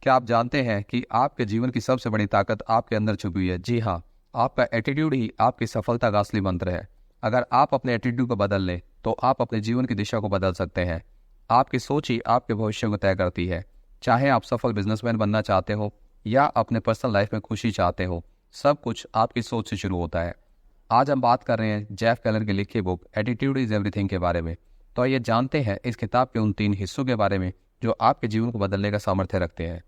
क्या आप जानते हैं कि आपके जीवन की सबसे बड़ी ताकत आपके अंदर छुपी हुई है? जी हाँ, आपका एटीट्यूड ही आपकी सफलता का असली मंत्र है। अगर आप अपने एटीट्यूड को बदल लें, तो आप अपने जीवन की दिशा को बदल सकते हैं। आपकी सोच ही आपके भविष्य को तय करती है। चाहे आप सफल बिजनेसमैन बनना चाहते हो या अपने पर्सनल लाइफ में खुशी चाहते हो, सब कुछ आपकी सोच से शुरू होता है। आज हम बात कर रहे हैं जेफ केलर की लिखी बुक एटीट्यूड इज एवरीथिंग के बारे में। तो आइए जानते हैं इस किताब के उन 3 हिस्सों के बारे में जो आपके जीवन को बदलने का सामर्थ्य रखते हैं।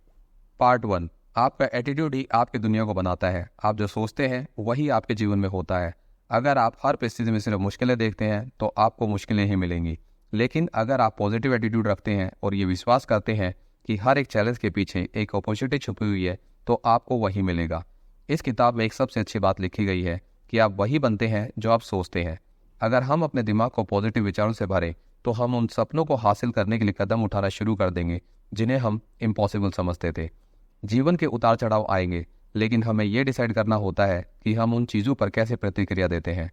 पार्ट 1, आपका एटीट्यूड ही आपकी दुनिया को बनाता है। आप जो सोचते हैं वही आपके जीवन में होता है। अगर आप हर परिस्थिति में सिर्फ मुश्किलें देखते हैं तो आपको मुश्किलें ही मिलेंगी। लेकिन अगर आप पॉजिटिव एटीट्यूड रखते हैं और ये विश्वास करते हैं कि हर एक चैलेंज के पीछे एक अपॉर्चुनिटी छुपी हुई है, तो आपको वही मिलेगा। इस किताब में एक सबसे अच्छी बात लिखी गई है कि आप वही बनते हैं जो आप सोचते हैं। अगर हम अपने दिमाग को पॉजिटिव विचारों से भरें, तो हम उन सपनों को हासिल करने के लिए कदम उठाना शुरू कर देंगे जिन्हें हम इम्पॉसिबल समझते थे। जीवन के उतार चढ़ाव आएंगे, लेकिन हमें यह डिसाइड करना होता है कि हम उन चीज़ों पर कैसे प्रतिक्रिया देते हैं।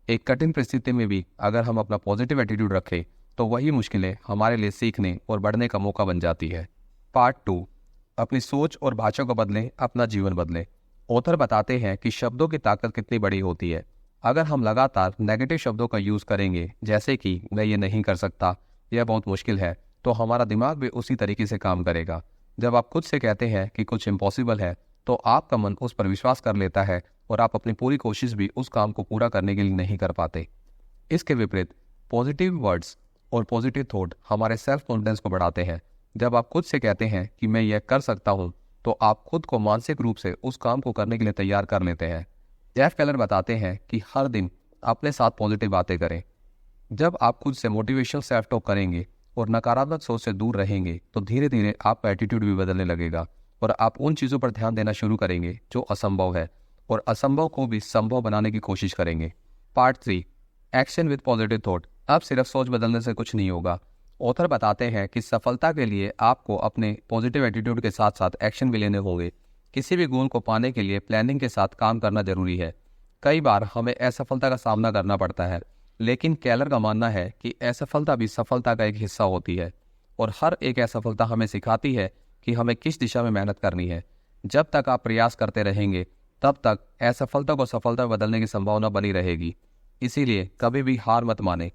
एक कठिन परिस्थिति में भी अगर हम अपना पॉजिटिव एटीट्यूड रखें, तो वही मुश्किलें हमारे लिए सीखने और बढ़ने का मौका बन जाती है। पार्ट 2, अपनी सोच और भाषा को बदलें, अपना जीवन बदलें। ऑथर बताते हैं कि शब्दों की ताकत कितनी बड़ी होती है। अगर हम लगातार नेगेटिव शब्दों का यूज़ करेंगे, जैसे कि मैं ये नहीं कर सकता, यह बहुत मुश्किल है, तो हमारा दिमाग भी उसी तरीके से काम करेगा। जब आप खुद से कहते हैं कि कुछ इम्पॉसिबल है, तो आपका मन उस पर विश्वास कर लेता है और आप अपनी पूरी कोशिश भी उस काम को पूरा करने के लिए नहीं कर पाते। इसके विपरीत पॉजिटिव वर्ड्स और पॉजिटिव थॉट हमारे सेल्फ कॉन्फिडेंस को बढ़ाते हैं। जब आप खुद से कहते हैं कि मैं यह कर सकता हूँ, तो आप खुद को मानसिक रूप से उस काम को करने के लिए तैयार कर लेते हैं। जेफ केलर बताते हैं कि हर दिन अपने साथ पॉजिटिव बातें करें। जब आप खुद से मोटिवेशनल सेल्फ टॉक करेंगे और नकारात्मक सोच से दूर रहेंगे, तो धीरे धीरे आपका एटीट्यूड भी बदलने लगेगा और आप उन चीज़ों पर ध्यान देना शुरू करेंगे जो असंभव है, और असंभव को भी संभव बनाने की कोशिश करेंगे। Part 3, action with positive thought. अब सिर्फ सोच बदलने से कुछ नहीं होगा। ऑथर बताते हैं कि सफलता के लिए आपको अपने पॉजिटिव एटीट्यूड के साथ साथ एक्शन भी लेने होंगे। किसी भी गोल को पाने के लिए प्लानिंग के साथ काम करना जरूरी है। कई बार हमें असफलता का सामना करना पड़ता है, लेकिन केलर का मानना है कि असफलता भी सफलता का एक हिस्सा होती है, और हर एक असफलता हमें सिखाती है कि हमें किस दिशा में मेहनत करनी है। जब तक आप प्रयास करते रहेंगे, तब तक असफलता को सफलता में बदलने की संभावना बनी रहेगी। इसीलिए कभी भी हार मत माने।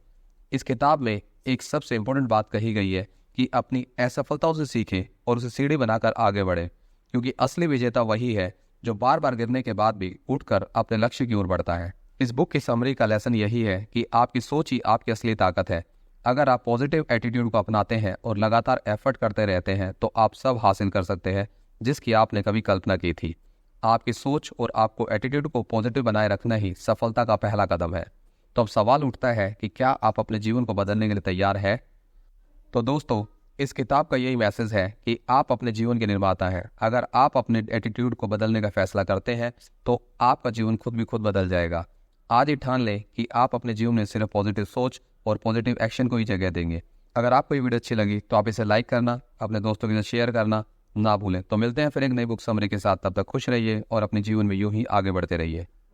इस किताब में एक सबसे इम्पोर्टेंट बात कही गई है कि अपनी असफलताओं से सीखें और उसे सीढ़ी बनाकर आगे बढ़ें, क्योंकि असली विजेता वही है जो बार बार गिरने के बाद भी उठकर अपने लक्ष्य की ओर बढ़ता है। इस बुक की समरी का लेसन यही है कि आपकी सोच ही आपकी असली ताकत है। अगर आप पॉजिटिव एटीट्यूड को अपनाते हैं और लगातार एफर्ट करते रहते हैं, तो आप सब हासिल कर सकते हैं जिसकी आपने कभी कल्पना की थी। आपकी सोच और आपको एटीट्यूड को पॉजिटिव बनाए रखना ही सफलता का पहला कदम है। तो अब सवाल उठता है कि क्या आप अपने जीवन को बदलने के लिए तैयार हैं? तो दोस्तों, इस किताब का यही मैसेज है कि आप अपने जीवन के निर्माता हैं। अगर आप अपने एटीट्यूड को बदलने का फैसला करते हैं, तो आपका जीवन खुद भी खुद बदल जाएगा। आज ही ठान लें कि आप अपने जीवन में सिर्फ पॉजिटिव सोच और पॉजिटिव एक्शन को ही जगह देंगे। अगर आपको ये वीडियो अच्छी लगी, तो आप इसे लाइक करना, अपने दोस्तों के साथ शेयर करना ना भूलें। तो मिलते हैं फिर एक नई बुक समरी के साथ। तब तक खुश रहिए और अपने जीवन में यूं ही आगे बढ़ते रहिए।